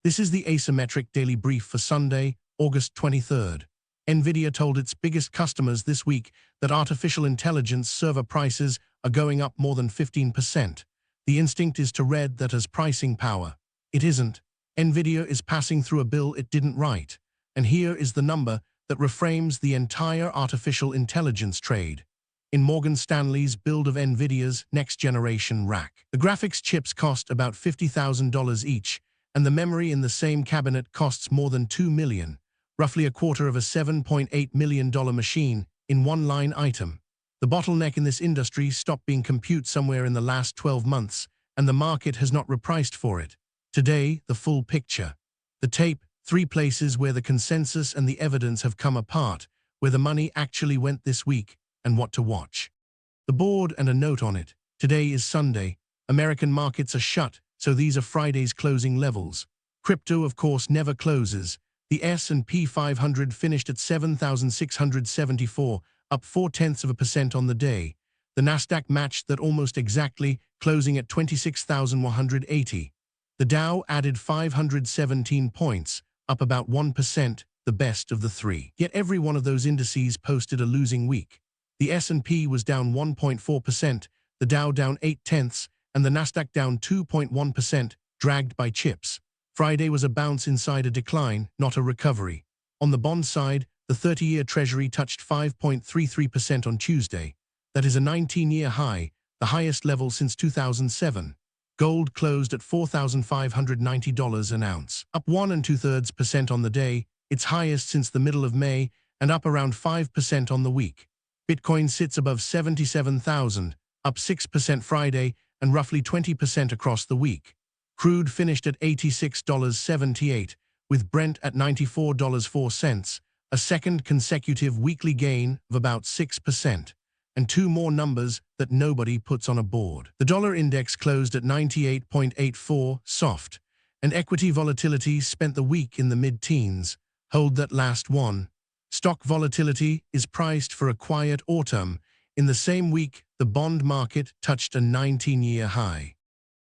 This is the Asymmetric Daily Brief for Sunday, August 23rd. Nvidia told its biggest customers this week that artificial intelligence server prices are going up more than 15%. The instinct is to read that as pricing power. It isn't. Nvidia is passing through a bill it didn't write. And here is the number that reframes the entire artificial intelligence trade. In Morgan Stanley's build of Nvidia's next-generation rack, the graphics chips cost about $50,000 each, and the memory in the same cabinet costs more than $2 million, roughly a quarter of a $7.8 million machine in one line item. The bottleneck in this industry stopped being compute somewhere in the last 12 months, and the market has not repriced for it. Today, the full picture. The tape, 3 places where the consensus and the evidence have come apart, where the money actually went this week, and what to watch. The board and a note on it. Today is Sunday. American markets are shut, so these are Friday's closing levels. Crypto, of course, never closes. The S&P 500 finished at 7,674, up 0.4% on the day. The Nasdaq matched that almost exactly, closing at 26,180. The Dow added 517 points, up about 1%, the best of the 3. Yet every one of those indices posted a losing week. The S&P was down 1.4%, the Dow down 0.8%, and the Nasdaq down 2.1%, dragged by chips. Friday was a bounce inside a decline, not a recovery. On the bond side, the 30-year Treasury touched 5.33% on Tuesday. That is a 19-year high, the highest level since 2007. Gold closed at $4,590 an ounce, up 1 2/3% on the day, its highest since the middle of May, and up around 5% on the week. Bitcoin sits above 77,000, up 6% Friday, and roughly 20% across the week. Crude finished at $86.78, with Brent at $94.04, a second consecutive weekly gain of about 6%, and 2 more numbers that nobody puts on a board. The dollar index closed at 98.84, soft, and equity volatility spent the week in the mid-teens. Hold that last one. Stock volatility is priced for a quiet autumn. In the same week, the bond market touched a 19-year high.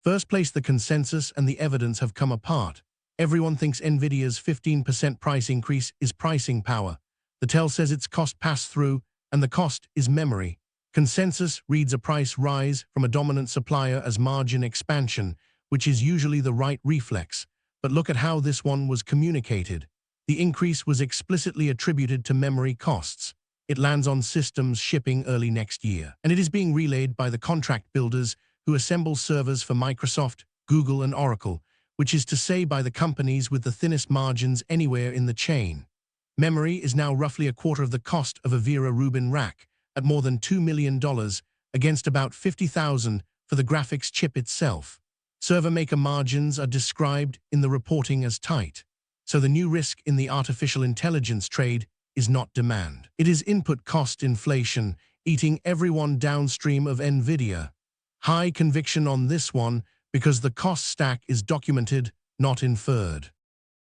First place, the consensus and the evidence have come apart. Everyone thinks Nvidia's 15% price increase is pricing power. The tell says it's cost pass-through, and the cost is memory. Consensus reads a price rise from a dominant supplier as margin expansion, which is usually the right reflex. But look at how this one was communicated. The increase was explicitly attributed to memory costs. It lands on systems shipping early next year, and it is being relayed by the contract builders who assemble servers for Microsoft, Google, and Oracle, which is to say by the companies with the thinnest margins anywhere in the chain. Memory is now roughly a quarter of the cost of a Vera Rubin rack, at more than $2 million, against about $50,000 for the graphics chip itself. Server maker margins are described in the reporting as tight. So the new risk in the artificial intelligence trade is not demand. It is input cost inflation, eating everyone downstream of Nvidia. High conviction on this one because the cost stack is documented, not inferred.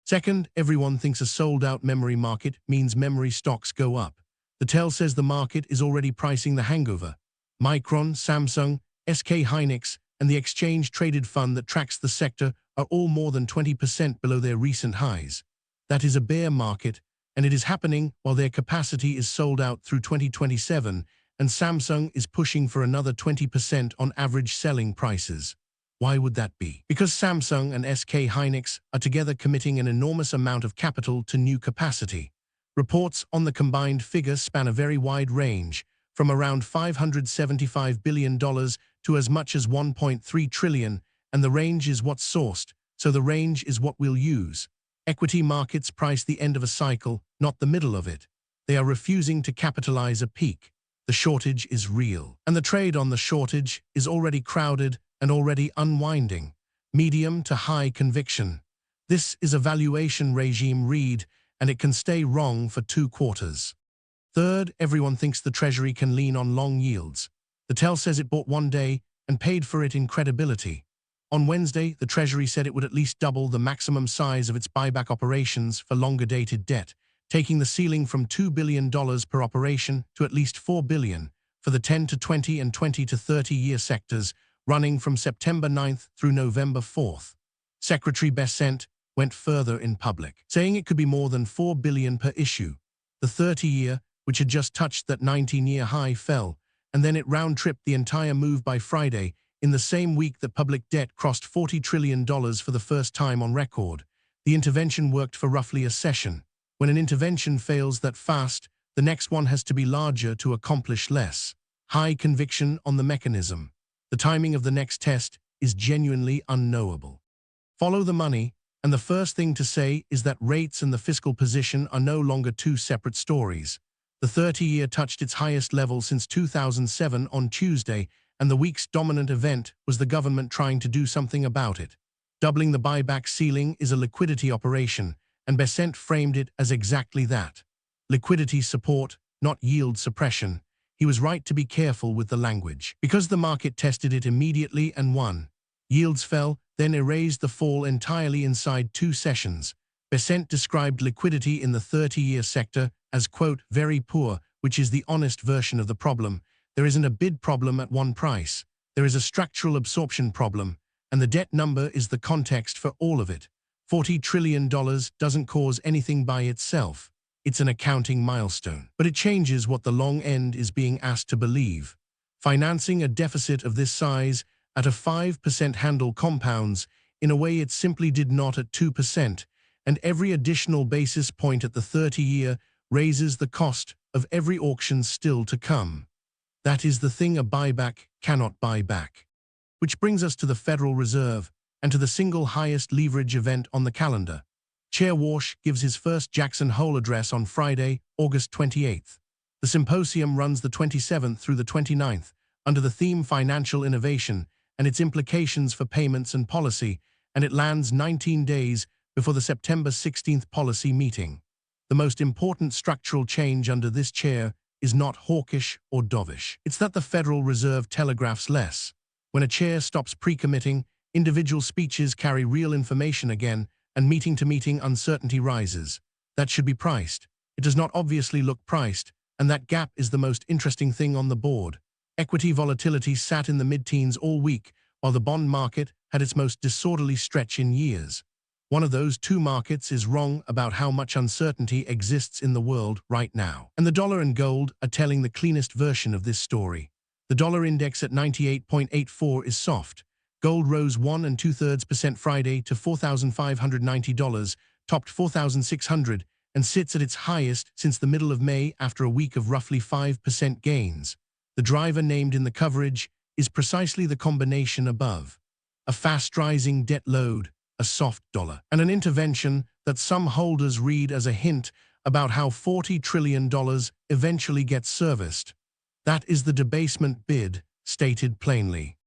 Second, everyone thinks a sold-out memory market means memory stocks go up. The tell says the market is already pricing the hangover. Micron, Samsung, SK Hynix, and the exchange-traded fund that tracks the sector are all more than 20% below their recent highs. That is a bear market, and it is happening while their capacity is sold out through 2027, and Samsung is pushing for another 20% on average selling prices. Why would that be? Because Samsung and SK Hynix are together committing an enormous amount of capital to new capacity. Reports on the combined figure span a very wide range, from around $575 billion to as much as $1.3 trillion, and the range is what's sourced, so the range is what we'll use. Equity markets price the end of a cycle, not the middle of it. They are refusing to capitalize a peak. The shortage is real, and the trade on the shortage is already crowded and already unwinding. Medium to high conviction. This is a valuation regime read, and it can stay wrong for 2 quarters. Third, everyone thinks the Treasury can lean on long yields. The tell says it bought one day and paid for it in credibility. On Wednesday, the Treasury said it would at least double the maximum size of its buyback operations for longer-dated debt, taking the ceiling from $2 billion per operation to at least $4 billion for the 10 to 20 and 20 to 30-year sectors, running from September 9th through November 4th. Secretary Bessent, went further in public, saying it could be more than $4 billion per issue. The 30-year, which had just touched that 19-year high, fell, and then it round-tripped the entire move by Friday, in the same week that public debt crossed $40 trillion for the first time on record. The intervention worked for roughly a session. When an intervention fails that fast, the next one has to be larger to accomplish less. High conviction on the mechanism. The timing of the next test is genuinely unknowable. Follow the money, and the first thing to say is that rates and the fiscal position are no longer two separate stories. The 30-year touched its highest level since 2007 on Tuesday, and the week's dominant event was the government trying to do something about it. Doubling the buyback ceiling is a liquidity operation, and Bessent framed it as exactly that. Liquidity support, not yield suppression. He was right to be careful with the language, because the market tested it immediately and won. Yields fell, then erased the fall entirely inside 2 sessions. Bessent described liquidity in the 30-year sector as, quote, very poor, which is the honest version of the problem. There isn't a bid problem at one price. There is a structural absorption problem, and the debt number is the context for all of it. $40 trillion doesn't cause anything by itself. It's an accounting milestone. But it changes what the long end is being asked to believe. Financing a deficit of this size at a 5% handle compounds in a way it simply did not at 2%, and every additional basis point at the 30-year raises the cost of every auction still to come. That is the thing a buyback cannot buy back. Which brings us to the Federal Reserve and to the single highest leverage event on the calendar. Chair Warsh gives his first Jackson Hole address on Friday, August 28th. The symposium runs the 27th through the 29th under the theme Financial Innovation and its implications for payments and policy, and it lands 19 days before the September 16th policy meeting. The most important structural change under this chair is not hawkish or dovish. It's that the Federal Reserve telegraphs less. When a chair stops pre-committing, individual speeches carry real information again, and meeting-to-meeting uncertainty rises. That should be priced. It does not obviously look priced, and that gap is the most interesting thing on the board. Equity volatility sat in the mid-teens all week, while the bond market had its most disorderly stretch in years. One of those two markets is wrong about how much uncertainty exists in the world right now. And the dollar and gold are telling the cleanest version of this story. The dollar index at 98.84 is soft. Gold rose 1 2/3% Friday to $4,590, topped $4,600, and sits at its highest since the middle of May after a week of roughly 5% gains. The driver named in the coverage is precisely the combination above. A fast-rising debt load, a soft dollar, and an intervention that some holders read as a hint about how $40 trillion eventually gets serviced. That is the debasement bid, stated plainly.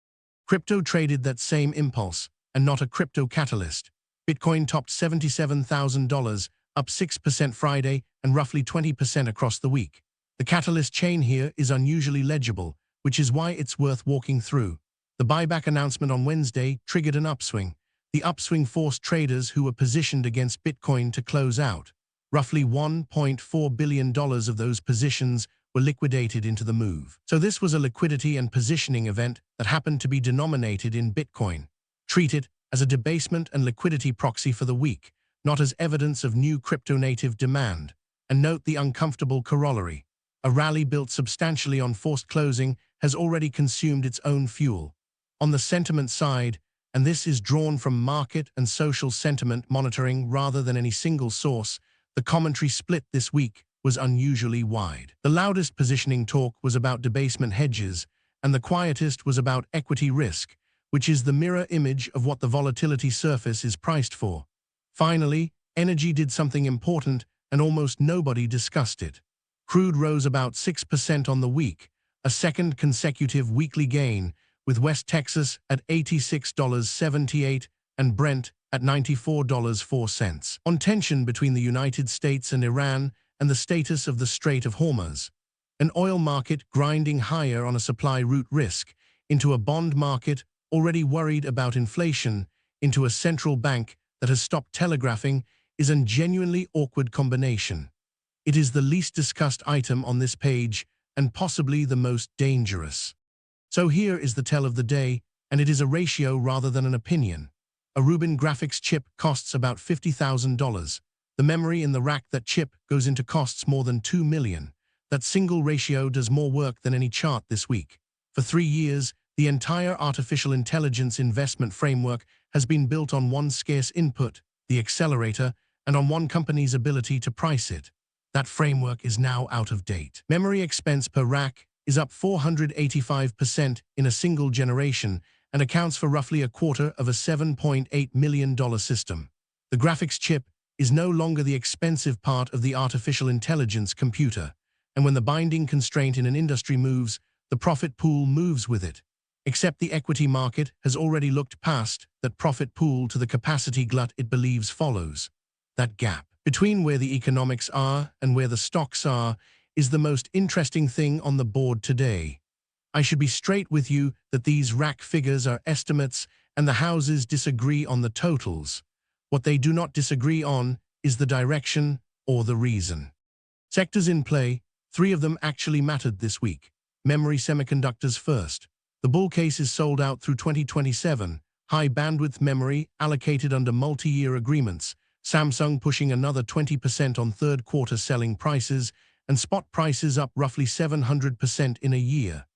Crypto traded that same impulse, and not a crypto catalyst. Bitcoin topped $77,000, up 6% Friday and roughly 20% across the week. The catalyst chain here is unusually legible, which is why it's worth walking through. The buyback announcement on Wednesday triggered an upswing. The upswing forced traders who were positioned against Bitcoin to close out. Roughly $1.4 billion of those positions were liquidated into the move. So this was a liquidity and positioning event that happened to be denominated in Bitcoin. Treat it as a debasement and liquidity proxy for the week, not as evidence of new crypto-native demand. And note the uncomfortable corollary. A rally built substantially on forced closing has already consumed its own fuel. On the sentiment side, and this is drawn from market and social sentiment monitoring rather than any single source, the commentary split this week was unusually wide. The loudest positioning talk was about debasement hedges, and the quietest was about equity risk, which is the mirror image of what the volatility surface is priced for. Finally, energy did something important, and almost nobody discussed it. Crude rose about 6% on the week, a second consecutive weekly gain, with West Texas at $86.78 and Brent at $94.04. On tension between the United States and Iran and the status of the Strait of Hormuz. An oil market grinding higher on a supply route risk, into a bond market already worried about inflation, into a central bank that has stopped telegraphing, is a genuinely awkward combination. It is the least discussed item on this page and possibly the most dangerous. So here is the tell of the day, and it is a ratio rather than an opinion. A Rubin graphics chip costs about $50,000. The memory in the rack that chip goes into costs more than $2 million. That single ratio does more work than any chart this week. For 3 years, the entire artificial intelligence investment framework has been built on one scarce input, the accelerator, and on one company's ability to price it. That framework is now out of date. Memory expense per rack is up 485% in a single generation and accounts for roughly a quarter of a $7.8 million system. The graphics chip is no longer the expensive part of the artificial intelligence computer, and when the binding constraint in an industry moves, the profit pool moves with it. Except the equity market has already looked past that profit pool to the capacity glut it believes follows. That gap between where the economics are and where the stocks are is the most interesting thing on the board today. I should be straight with you that these rack figures are estimates and the houses disagree on the totals. What they do not disagree on is the direction or the reason. Sectors in play, 3 of them actually mattered this week. Memory semiconductors first. The bull case is sold out through 2027, high bandwidth memory allocated under multi-year agreements, Samsung pushing another 20% on third quarter selling prices, and spot prices up roughly 700% in a year.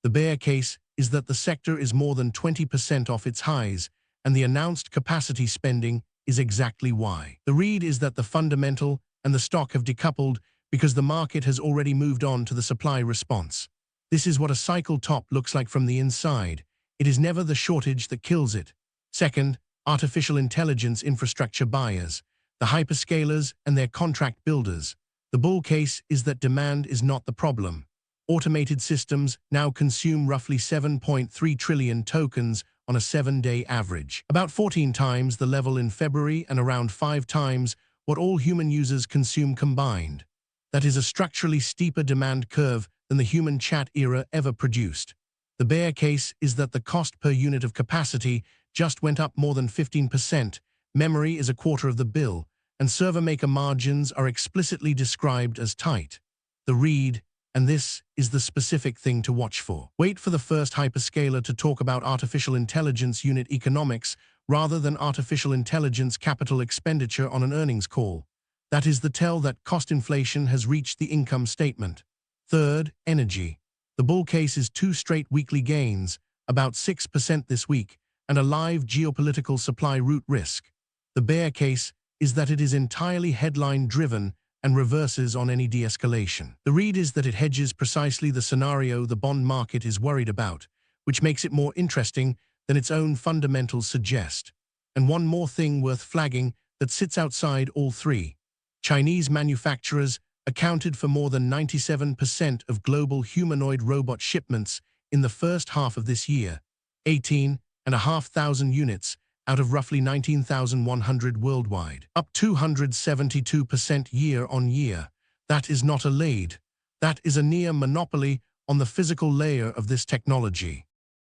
The bear case is that the sector is more than 20% off its highs, and the announced capacity spending is exactly why. The read is that the fundamental and the stock have decoupled because the market has already moved on to the supply response. This is what a cycle top looks like from the inside. It is never the shortage that kills it. Second, artificial intelligence infrastructure buyers, the hyperscalers and their contract builders. The bull case is that demand is not the problem. Automated systems now consume roughly 7.3 trillion tokens on a 7-day average, about 14 times the level in February and around 5 times what all human users consume combined. That is a structurally steeper demand curve than the human chat era ever produced. The bear case is that the cost per unit of capacity just went up more than 15%, memory is a quarter of the bill, and server maker margins are explicitly described as tight. The read, and this is the specific thing to watch for. Wait for the first hyperscaler to talk about artificial intelligence unit economics rather than artificial intelligence capital expenditure on an earnings call. That is the tell that cost inflation has reached the income statement. Third, energy. The bull case is 2 straight weekly gains, about 6% this week, and a live geopolitical supply route risk. The bear case is that it is entirely headline-driven and reverses on any de-escalation. The read is that it hedges precisely the scenario the bond market is worried about, which makes it more interesting than its own fundamentals suggest. And one more thing worth flagging that sits outside all 3. Chinese manufacturers accounted for more than 97% of global humanoid robot shipments in the first half of this year, 18,500 units out of roughly 19,100 worldwide, up 272% year-on-year. That is not a lead. That is a near monopoly on the physical layer of this technology.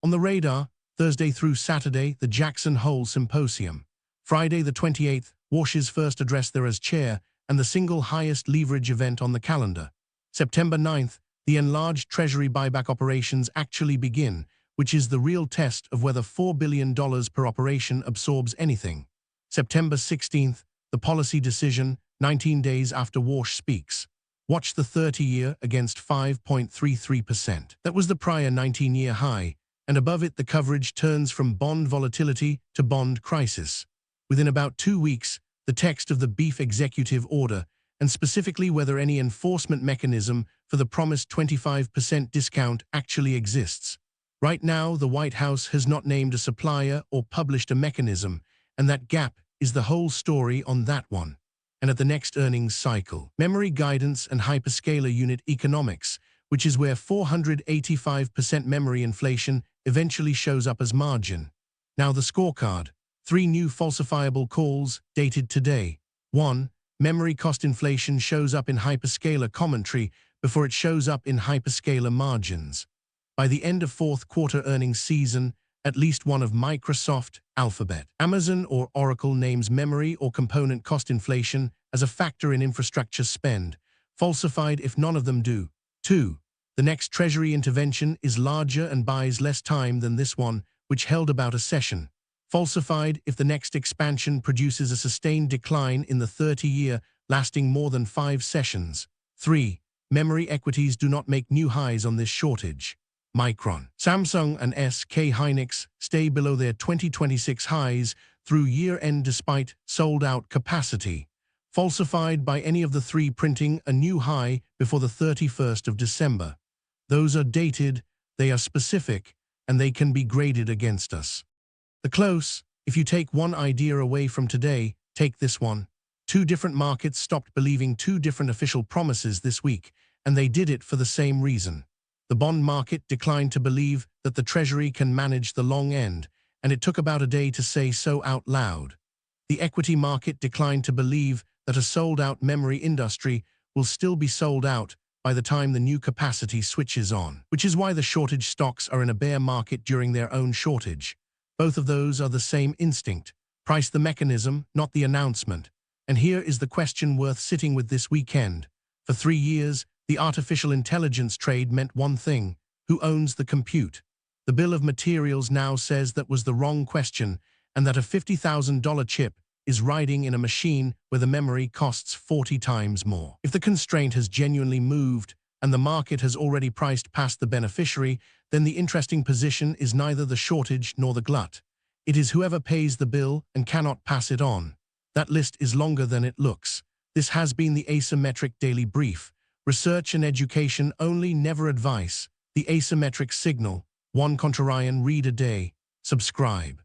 On the radar, Thursday through Saturday, the Jackson Hole Symposium. Friday the 28th, Warsh's first address there as chair and the single highest leverage event on the calendar. September 9th, the enlarged Treasury buyback operations actually begin, which is the real test of whether $4 billion per operation absorbs anything. September 16th, the policy decision, 19 days after Warsh speaks. Watch the 30-year against 5.33%. That was the prior 19-year high, and above it the coverage turns from bond volatility to bond crisis. Within about 2 weeks, the text of the beef executive order, and specifically whether any enforcement mechanism for the promised 25% discount actually exists. Right now, the White House has not named a supplier or published a mechanism, and that gap is the whole story on that one. And at the next earnings cycle, memory guidance and hyperscaler unit economics, which is where 485% memory inflation eventually shows up as margin. Now the scorecard. 3 new falsifiable calls dated today. 1. Memory cost inflation shows up in hyperscaler commentary before it shows up in hyperscaler margins. By the end of fourth quarter earnings season, at least one of Microsoft, Alphabet, Amazon or Oracle names memory or component cost inflation as a factor in infrastructure spend, falsified if none of them do. 2. The next Treasury intervention is larger and buys less time than this one, which held about a session. Falsified if the next expansion produces a sustained decline in the 30-year, lasting more than 5 sessions. 3. Memory equities do not make new highs on this shortage. Micron, Samsung and SK Hynix stay below their 2026 highs through year-end despite sold-out capacity. Falsified by any of the three printing a new high before the 31st of December. Those are dated, they are specific, and they can be graded against us. The close, if you take one idea away from today, take this one. 2 different markets stopped believing 2 different official promises this week, and they did it for the same reason. The bond market declined to believe that the Treasury can manage the long end, and it took about a day to say so out loud. The equity market declined to believe that a sold-out memory industry will still be sold out by the time the new capacity switches on, which is why the shortage stocks are in a bear market during their own shortage. Both of those are the same instinct. Price the mechanism, not the announcement. And here is the question worth sitting with this weekend. For 3 years, the artificial intelligence trade meant one thing: who owns the compute? The bill of materials now says that was the wrong question, and that a $50,000 chip is riding in a machine where the memory costs 40 times more. If the constraint has genuinely moved, and the market has already priced past the beneficiary, then the interesting position is neither the shortage nor the glut. It is whoever pays the bill and cannot pass it on. That list is longer than it looks. This has been the Asymmetric Daily Brief. Research and education only, never advice. The Asymmetric Signal. One contrarian read a day. Subscribe.